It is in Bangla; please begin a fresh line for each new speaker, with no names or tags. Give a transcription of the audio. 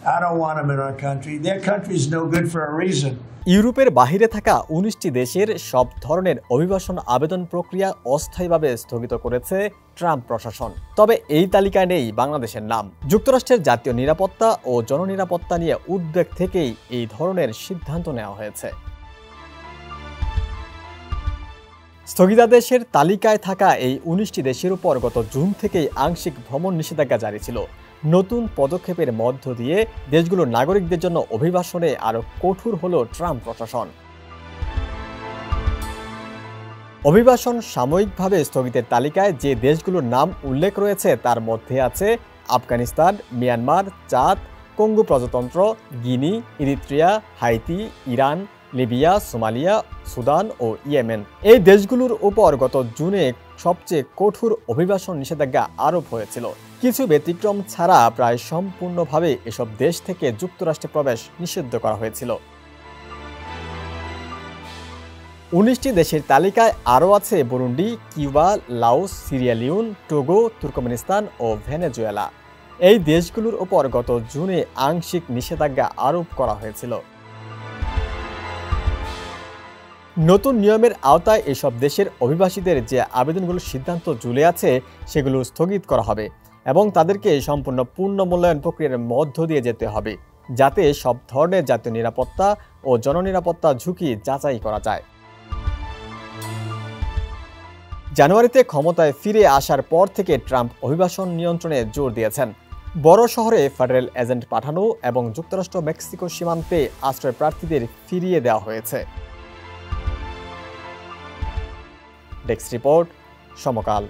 I don't want them in our country. Their country is no good for a reason.
ইউরোপের বাহিরে থাকা ১৯টি দেশের সব ধরনের অভিবাসন আবেদন প্রক্রিয়া অস্থায়ীভাবে স্থগিত করেছে ট্রাম্প প্রশাসন। তবে এই তালিকায় নেই বাংলাদেশের নাম। যুক্তরাষ্ট্রের জাতীয় নিরাপত্তা ও জননিরাপত্তা নিয়ে উদ্বেগ থেকেই এই ধরনের সিদ্ধান্ত নেওয়া হয়েছে। স্থগিতাদেশের তালিকায় থাকা এই ১৯টি দেশের উপর গত জুন থেকেই আংশিক ভ্রমণ নিষেধাজ্ঞা জারি ছিল। নতুন পদক্ষেপের মধ্য দিয়ে দেশগুলোর নাগরিকদের জন্য অভিবাসনে আরও কঠোর হলো ট্রাম্প প্রশাসন। অভিবাসন সাময়িকভাবে স্থগিতের তালিকায় যে দেশগুলোর নাম উল্লেখ রয়েছে তার মধ্যে আছে আফগানিস্তান, মিয়ানমার, চাদ, কঙ্গো প্রজাতন্ত্র, Guinea, Eritrea, Haiti, Iran, Libya, Somalia, Sudan ও ইয়েমেন। এই দেশগুলোর উপর গত জুনে সবচেয়ে কঠোর অভিবাসন নিষেধাজ্ঞা আরোপ হয়েছিল। কিছু ব্যতিক্রম ছাড়া প্রায় সম্পূর্ণভাবে এসব দেশ থেকে যুক্তরাষ্ট্রে প্রবেশ নিষিদ্ধ করা হয়েছিল। ১৯টি দেশের তালিকায় আরও আছে Burundi, Cuba, Laos, Sierra Leone, Togo, Turkmenistan ও ভেনেজুয়েলা। এই দেশগুলোর উপর গত জুনে আংশিক নিষেধাজ্ঞা আরোপ করা হয়েছিল। নতুন নিয়মের আওতায় এসব দেশের অভিবাসীদের যে আবেদনগুলোর সিদ্ধান্ত ঝুলে আছে সেগুলো স্থগিত করা হবে এবং তাদেরকে সম্পূর্ণ পূর্ণ মূল্যায়ন প্রক্রিয়ার মধ্য দিয়ে যেতে হবে, যাতে সব ধরনের জাতীয় নিরাপত্তা ও জননিরাপত্তা ঝুঁকি যাচাই করা যায়। জানুয়ারিতে ক্ষমতায় ফিরে আসার পর থেকে ট্রাম্প অভিবাসন নিয়ন্ত্রণে জোর দিয়েছেন। বড় শহরে ফেডারেল এজেন্ট পাঠানো এবং যুক্তরাষ্ট্র মেক্সিকো সীমান্তে আশ্রয় প্রার্থীদের ফিরিয়ে দেওয়া হয়েছে। ডেস্ক রিপোর্ট, সমকাল।